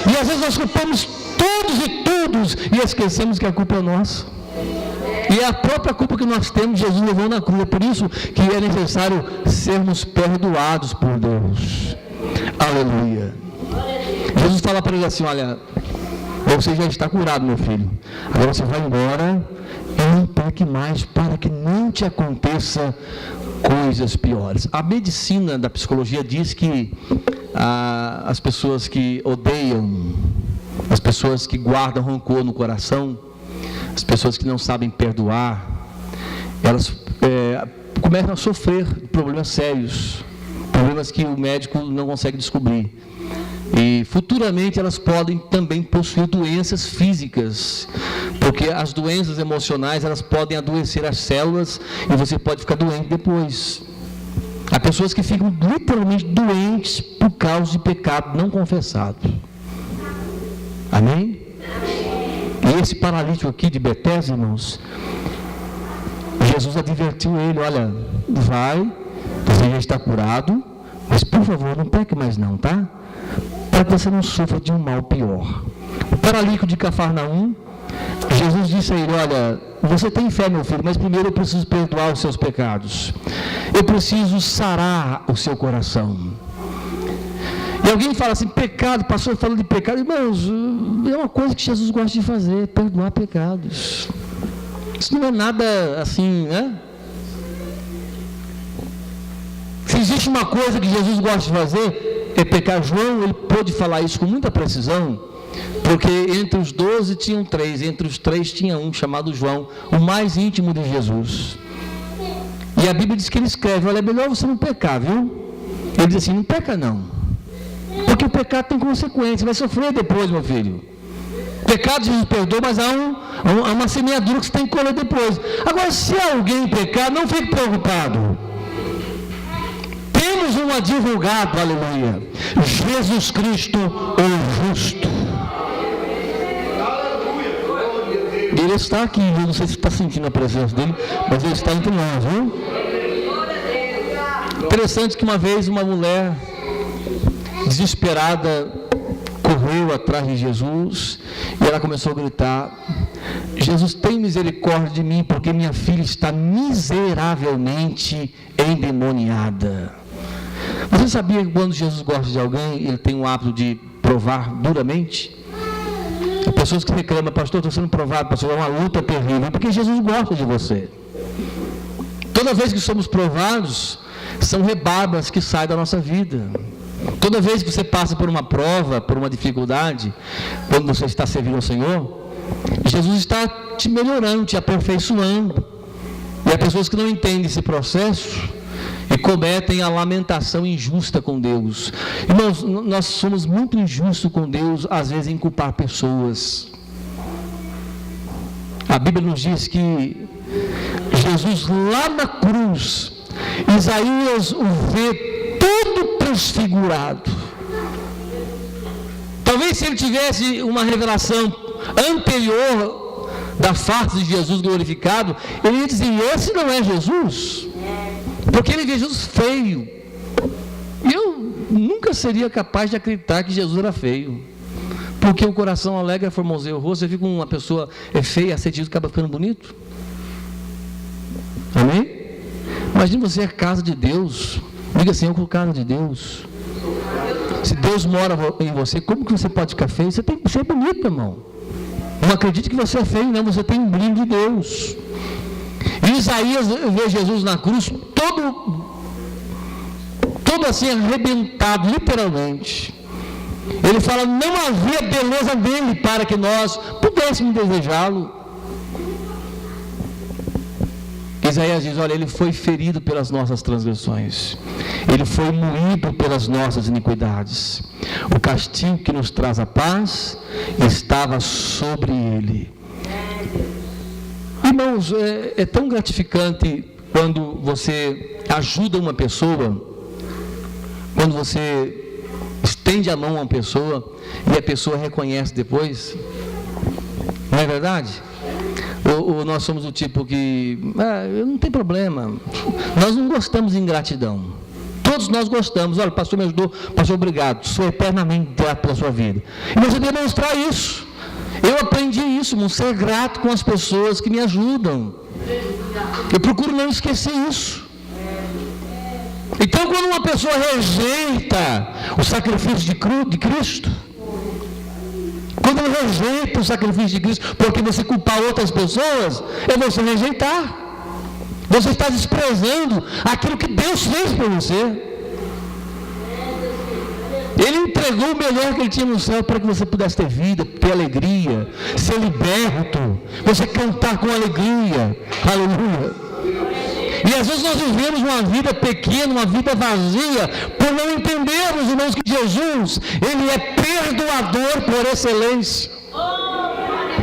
E às vezes nós culpamos todos e todos e esquecemos que a culpa é nossa. E é a própria culpa que nós temos, Jesus levou na cruz. É por isso que é necessário sermos perdoados por Deus. Aleluia. Jesus fala para ele assim: olha, você já está curado, meu filho. Agora você vai embora e não peque mais, para que não te aconteça coisas piores. A medicina da psicologia diz que as pessoas que odeiam, as pessoas que guardam rancor no coração, as pessoas que não sabem perdoar, elas começam a sofrer problemas sérios, problemas que o médico não consegue descobrir. E futuramente elas podem também possuir doenças físicas, porque as doenças emocionais, elas podem adoecer as células e você pode ficar doente depois. Há pessoas que ficam literalmente doentes por causa de pecado não confessado. Amém? E esse paralítico aqui de Betesda, irmãos, Jesus advertiu ele: olha, vai, você já está curado, mas por favor, não peque mais não, tá? Para que você não sofra de um mal pior. O paralítico de Cafarnaum, Jesus disse a ele: olha, você tem fé, meu filho, mas primeiro eu preciso perdoar os seus pecados. Eu preciso sarar o seu coração. E alguém fala assim: pecado, pastor falando de pecado. Irmãos, é uma coisa que Jesus gosta de fazer, perdoar pecados. Isso não é nada assim, né? Se existe uma coisa que Jesus gosta de fazer, é pecar. João, ele pôde falar isso com muita precisão, porque entre os 12 tinham 3, entre os 3 tinha um chamado João, o mais íntimo de Jesus. E a Bíblia diz que ele escreve: olha, é melhor você não pecar, viu? Ele diz assim: não peca não, porque o pecado tem consequência, vai sofrer depois, meu filho. Pecado Jesus perdoa, mas há uma semeadura que você tem que colher depois. Agora, se alguém pecar, não fique preocupado. Temos um advogado, aleluia, Jesus Cristo, o justo. Ele está aqui, eu não sei se está sentindo a presença dele, mas ele está entre nós, viu? Interessante que uma vez uma mulher desesperada correu atrás de Jesus e ela começou a gritar: Jesus, tem misericórdia de mim, porque minha filha está miseravelmente endemoniada. Você sabia que quando Jesus gosta de alguém, ele tem o hábito de provar duramente? Tem pessoas que reclamam: pastor, estou sendo provado, pastor, é uma luta terrível, porque Jesus gosta de você. Toda vez que somos provados, são rebarbas que saem da nossa vida. Toda vez que você passa por uma prova, por uma dificuldade, quando você está servindo ao Senhor, Jesus está te melhorando, te aperfeiçoando. E há pessoas que não entendem esse processo e cometem a lamentação injusta com Deus. Irmãos, nós somos muito injustos com Deus, às vezes, em culpar pessoas. A Bíblia nos diz que Jesus, lá na cruz, Isaías o vê todo transfigurado. Talvez se ele tivesse uma revelação anterior da face de Jesus glorificado, ele ia dizer: esse não é Jesus, porque ele vê Jesus feio. Eu nunca seria capaz de acreditar que Jesus era feio, porque o coração alegra, formoseia o rosto. Você fica com uma pessoa feia, aceitível, acaba ficando bonito. Amém? Imagina você é casa de Deus. Diga assim: eu sou casa de Deus. Se Deus mora em você, como que você pode ficar feio? Você tem que ser bonito, irmão. Não acredite que você é feio, não. Você tem um brilho de Deus. E Isaías vê Jesus na cruz todo assim arrebentado, literalmente. Ele fala: não havia beleza nele para que nós pudéssemos desejá-lo. Isaías diz: olha, ele foi ferido pelas nossas transgressões, ele foi moído pelas nossas iniquidades. O castigo que nos traz a paz estava sobre ele. Irmãos, é tão gratificante quando você ajuda uma pessoa, quando você estende a mão a uma pessoa e a pessoa reconhece depois. Não é verdade? Ou nós somos o tipo que não tem problema, nós não gostamos de ingratidão. todos nós gostamos. Olha, o pastor me ajudou, pastor, obrigado, sou eternamente grato pela sua vida. E você demonstrar isso. Eu aprendi isso, irmão, ser grato com as pessoas que me ajudam. Eu procuro não esquecer isso. Então, quando uma pessoa rejeita o sacrifício de Cristo, quando ele rejeita o sacrifício de Cristo, porque você culpar outras pessoas, é você rejeitar. Você está desprezando aquilo que Deus fez por você. Ele entregou o melhor que ele tinha no céu para que você pudesse ter vida, ter alegria, ser liberto, você cantar com alegria. Aleluia. E às vezes nós vivemos uma vida pequena, uma vida vazia, por não entendermos, irmãos, que Jesus, Ele é perdoador por excelência.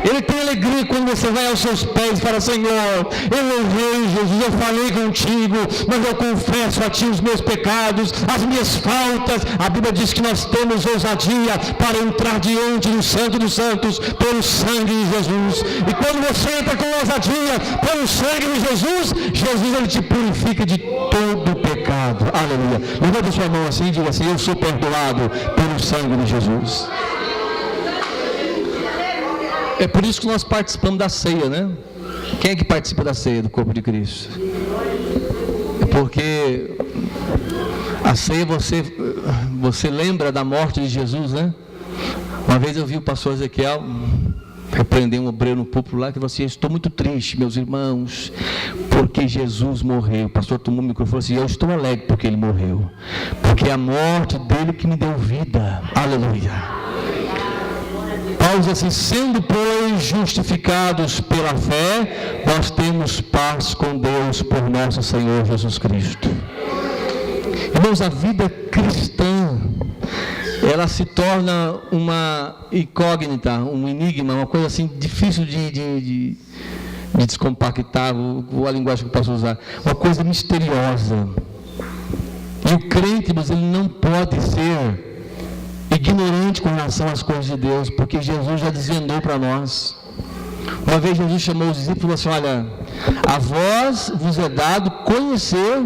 Ele tem alegria quando você vai aos seus pés e fala: Senhor, eu errei, Jesus, eu falei contigo, mas eu confesso a Ti os meus pecados, as minhas faltas. A Bíblia diz que nós temos ousadia para entrar diante do Santo dos Santos pelo sangue de Jesus. E quando você entra com ousadia pelo sangue de Jesus, Jesus, Ele te purifica de todo o pecado. Aleluia. Levanta sua mão assim e diga assim: eu sou perdoado pelo sangue de Jesus. É por isso que nós participamos da ceia, né? Quem é que participa da ceia do corpo de Cristo? É porque a ceia você lembra da morte de Jesus, né? Uma vez eu vi o pastor Ezequiel repreender um obreiro no púlpito lá que falou assim: eu estou muito triste, meus irmãos, porque Jesus morreu. O pastor tomou o microfone e falou assim: eu estou alegre porque ele morreu, porque é a morte dele que me deu vida. Aleluia. Paulo diz assim: sendo, pois, justificados pela fé, nós temos paz com Deus por nosso Senhor Jesus Cristo. Irmãos, a vida cristã, ela se torna uma incógnita, um enigma, uma coisa assim difícil de descompactar, a linguagem que eu posso usar, uma coisa misteriosa. E o crente, mas ele não pode ser ignorante com relação às coisas de Deus, porque Jesus já desvendou para nós. Uma vez Jesus chamou os discípulos e falou assim: olha, a vós vos é dado conhecer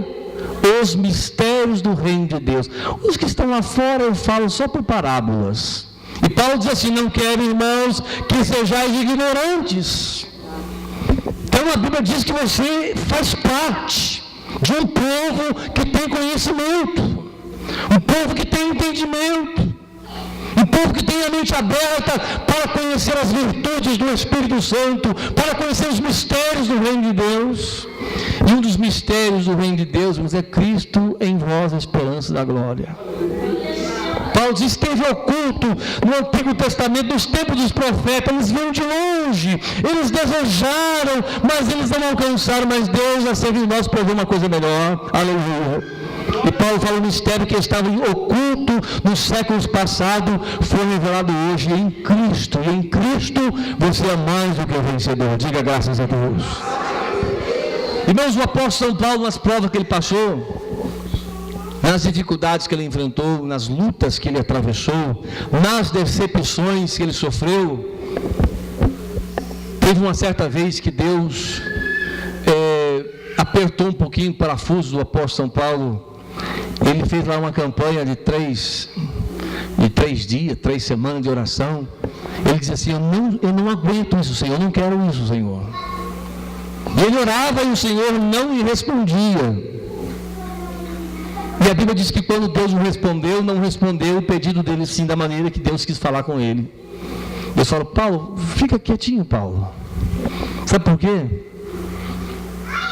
os mistérios do reino de Deus. Os que estão lá fora eu falo só por parábolas. E Paulo diz assim: não quero, irmãos, que sejais ignorantes. Então a Bíblia diz que você faz parte de um povo que tem conhecimento, um povo que tem entendimento, um povo que tem a mente aberta para conhecer as virtudes do Espírito Santo, para conhecer os mistérios do reino de Deus. E um dos mistérios do reino de Deus é Cristo em vós, a esperança da glória. Paulo diz: esteve oculto no Antigo Testamento, nos tempos dos profetas, eles viram de longe, eles desejaram, mas eles não alcançaram, mas Deus já serviu nós para ver uma coisa melhor. Aleluia. E Paulo fala: o mistério que estava oculto nos séculos passados foi revelado hoje em Cristo. E em Cristo você é mais do que vencedor. Diga graças a Deus. Irmãos, o apóstolo São Paulo, nas provas que ele passou, nas dificuldades que ele enfrentou, nas lutas que ele atravessou, nas decepções que ele sofreu, teve uma certa vez que Deus apertou um pouquinho o parafuso do apóstolo São Paulo. Ele fez lá uma campanha de 3 dias, 3 semanas de oração. Ele dizia assim: eu não aguento isso, Senhor, eu não quero isso, Senhor. E ele orava e o Senhor não lhe respondia. E a Bíblia diz que quando Deus não respondeu o pedido dele sim, da maneira que Deus quis falar com ele. Eu falo: Paulo, fica quietinho, Paulo. Sabe por quê?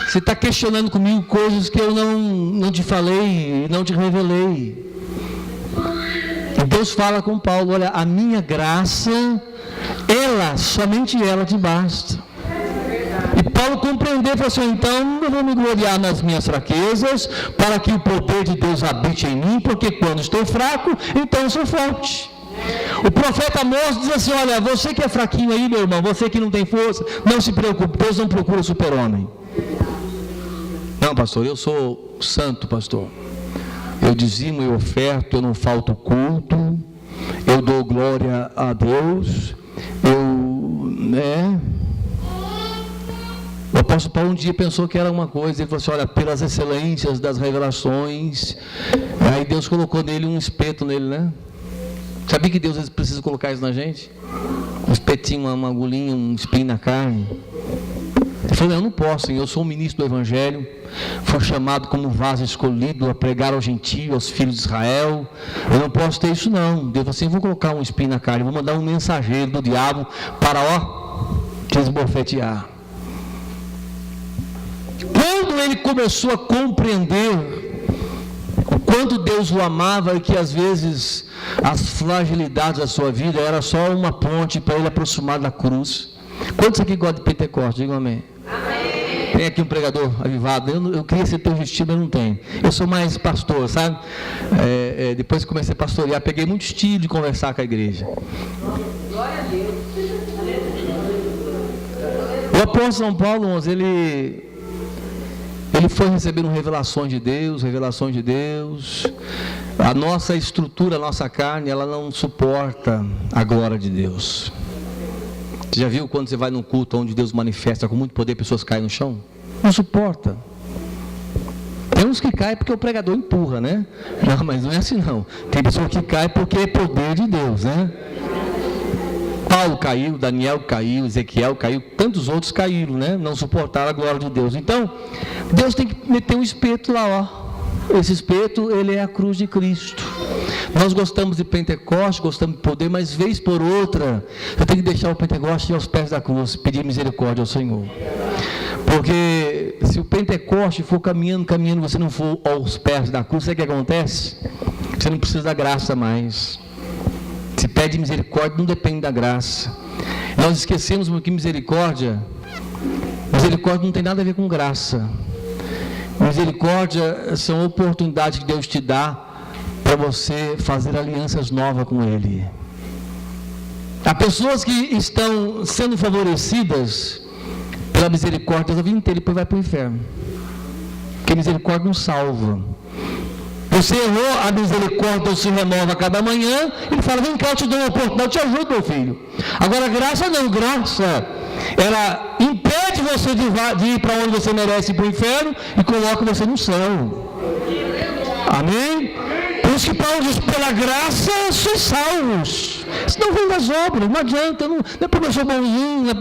Você está questionando comigo coisas que eu não te falei, não te revelei. E Deus fala com Paulo: olha, a minha graça, somente ela te basta. E Paulo compreendeu e falou assim: então eu vou me gloriar nas minhas fraquezas, para que o poder de Deus habite em mim, porque quando estou fraco, então eu sou forte. O profeta Amós diz assim: olha, você que é fraquinho aí, meu irmão, você que não tem força, não se preocupe, Deus não procura super-homem. Não, pastor, eu sou santo, pastor. Eu dizimo, eu oferto, eu não falto culto, eu dou glória a Deus, O apóstolo Paulo um dia pensou que era uma coisa, ele falou assim, olha, pelas excelências das revelações, aí Deus colocou nele um espeto nele, né? Sabia que Deus às vezes precisa colocar isso na gente? Um espetinho, uma agulhinha, um espinho na carne. Ele falou, eu não posso, eu sou um ministro do Evangelho, fui chamado como vaso escolhido a pregar aos gentios, aos filhos de Israel, eu não posso ter isso não. Deus falou assim, eu vou colocar um espinho na carne, vou mandar um mensageiro do diabo para, te esbofetear. Quando ele começou a compreender o quanto Deus o amava e que às vezes as fragilidades da sua vida era só uma ponte para ele aproximar da cruz. Quantos aqui gostam de Pentecostes? Digam amém. Amém. Tem aqui um pregador avivado. Eu queria ser teu vestido, mas não tenho. Eu sou mais pastor, sabe? Depois que comecei a pastorear, peguei muito estilo de conversar com a igreja. Glória a Deus. O apóstolo São Paulo, ele foi recebendo revelações de Deus. A nossa estrutura, a nossa carne, ela não suporta a glória de Deus. Você já viu quando você vai num culto onde Deus manifesta com muito poder, pessoas caem no chão? Não suporta. Tem uns que caem porque o pregador empurra, né? Não, mas não é assim não. Tem pessoas que caem porque é poder de Deus, né? Paulo caiu, Daniel caiu, Ezequiel caiu, tantos outros caíram, né? Não suportaram a glória de Deus. Então, Deus tem que meter um espeto lá, Esse espeto, ele é a cruz de Cristo. Nós gostamos de Pentecostes, gostamos de poder, mas vez por outra, eu tenho que deixar o Pentecostes aos pés da cruz, pedir misericórdia ao Senhor. Porque se o Pentecostes for caminhando, você não for aos pés da cruz, sabe o que acontece? Você não precisa da graça mais. Se pede misericórdia, não depende da graça. Nós esquecemos que misericórdia não tem nada a ver com graça. Misericórdia são oportunidades que Deus te dá para você fazer alianças novas com Ele. Há pessoas que estão sendo favorecidas pela misericórdia a vida inteira e depois vai para o inferno. Porque misericórdia não salva. Você errou, a misericórdia se renova a cada manhã. Ele fala, vem cá, eu te dou uma oportunidade, eu te ajudo, meu filho. Agora, graça não, graça, ela impede você de ir para onde você merece ir para o inferno e coloca você no céu. Amém? Por isso que Paulo diz, pela graça sois salvos. Isso não vem das obras, não adianta, não é porque eu sou bonzinho, não é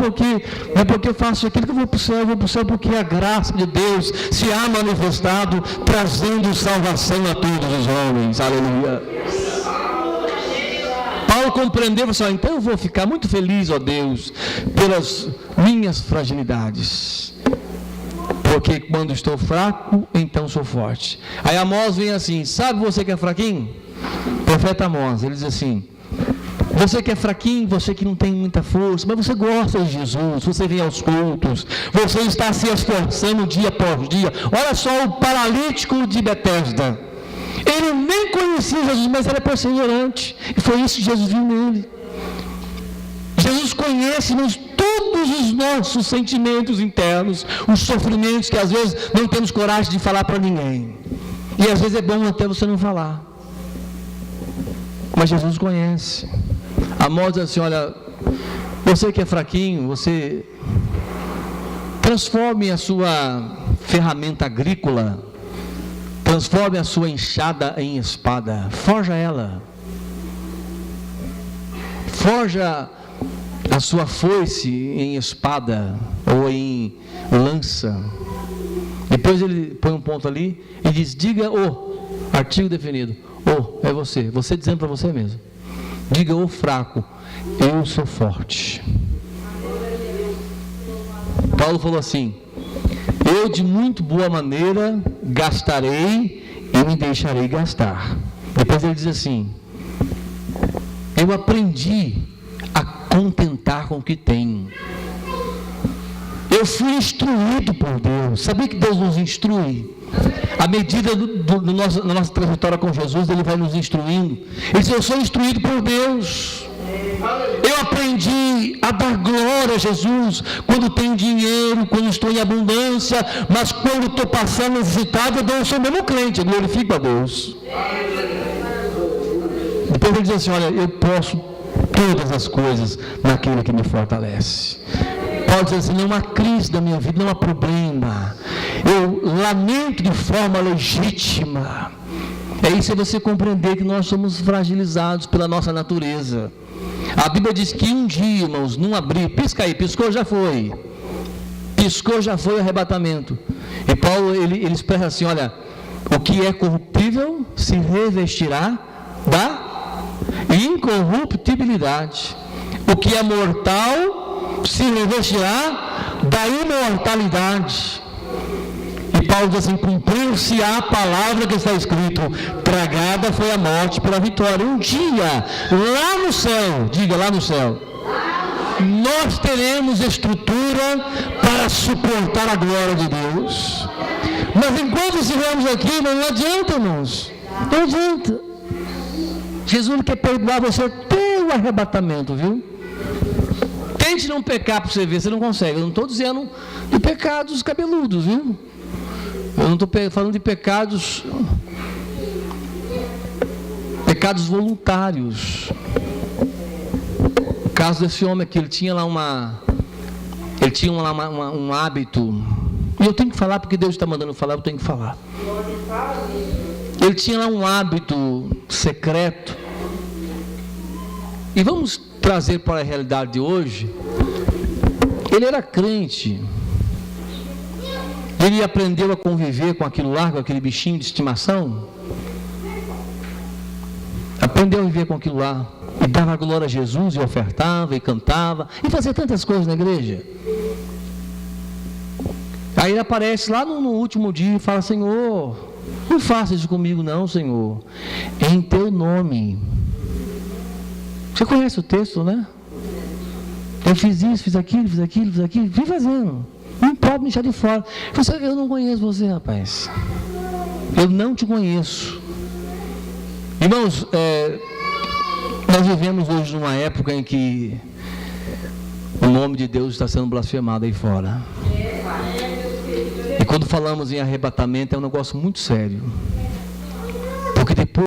porque eu faço aquilo que eu vou para o céu, porque a graça de Deus se há manifestado, trazendo salvação a todos os homens. Aleluia. Paulo compreendeu, assim, então eu vou ficar muito feliz, ó Deus, pelas minhas fragilidades. Porque quando estou fraco, então sou forte. Aí Amós vem assim, sabe você que é fraquinho? Profeta Amós, ele diz assim, você que é fraquinho, você que não tem muita força, mas você gosta de Jesus, você vem aos cultos, você está se esforçando dia após dia. Olha só o paralítico de Betesda. Ele nem conhecia Jesus, mas era perseverante. E foi isso que Jesus viu nele. Jesus conhece todos os nossos sentimentos internos, os sofrimentos que às vezes não temos coragem de falar para ninguém. E às vezes é bom até você não falar. Mas Jesus conhece. Amós diz assim, olha, você que é fraquinho, você transforme a sua ferramenta agrícola, transforme a sua enxada em espada, forja ela, forja a sua foice em espada ou em lança. Depois ele põe um ponto ali e diz, diga o artigo definido, é você dizendo para você mesmo, diga o fraco, eu sou forte. Paulo falou assim, eu de muito boa maneira gastarei e me deixarei gastar. Depois ele diz assim, eu aprendi a contentar com o que tenho. Eu fui instruído por Deus. Sabia que Deus nos instrui? À medida da nossa trajetória com Jesus, Ele vai nos instruindo. Ele diz, eu sou instruído por Deus. Eu aprendi a dar glória a Jesus quando tenho dinheiro, quando estou em abundância, mas quando estou passando necessitado, eu sou mesmo crente, eu glorifico a Deus. Depois ele diz assim, olha, eu posso todas as coisas naquele que me fortalece. Paulo diz assim: não há crise na minha vida, não há problema. Eu lamento de forma legítima. É isso, é você compreender que nós somos fragilizados pela nossa natureza. A Bíblia diz que um dia, irmãos, num abrir, pisca aí, piscou, já foi. Piscou, já foi o arrebatamento. E Paulo, ele expressa assim: olha, o que é corruptível se revestirá da incorruptibilidade. O que é mortal se revestirá da imortalidade. E Paulo diz assim: cumpriu-se a palavra que está escrito, tragada foi a morte pela vitória. Um dia, lá no céu, diga lá no céu, nós teremos estrutura para suportar a glória de Deus. Mas enquanto estivermos aqui, não adianta, irmãos. Não adianta. Jesus quer perdoar você até o arrebatamento, viu? Tente não pecar para você ver, você não consegue. Eu não estou dizendo de pecados cabeludos, viu? Eu não estou falando de pecados voluntários. O caso desse homem aqui, ele tinha lá um hábito, e eu tenho que falar porque Deus está mandando falar, eu tenho que falar. Ele tinha lá um hábito secreto, e vamos trazer para a realidade de hoje. Ele era crente, ele aprendeu a conviver com aquilo lá, com aquele bichinho de estimação, aprendeu a viver com aquilo lá, e dava glória a Jesus, e ofertava, e cantava, e fazia tantas coisas na igreja. Aí ele aparece lá no último dia e fala: Senhor, não faça isso comigo não, Senhor, em teu nome. Você conhece o texto, né? Eu fiz isso, fiz aquilo, vim fazendo. Não pode me deixar de fora. Eu não conheço você, rapaz. Eu não te conheço. Irmãos, nós vivemos hoje numa época em que o nome de Deus está sendo blasfemado aí fora. E quando falamos em arrebatamento, é um negócio muito sério. Porque depois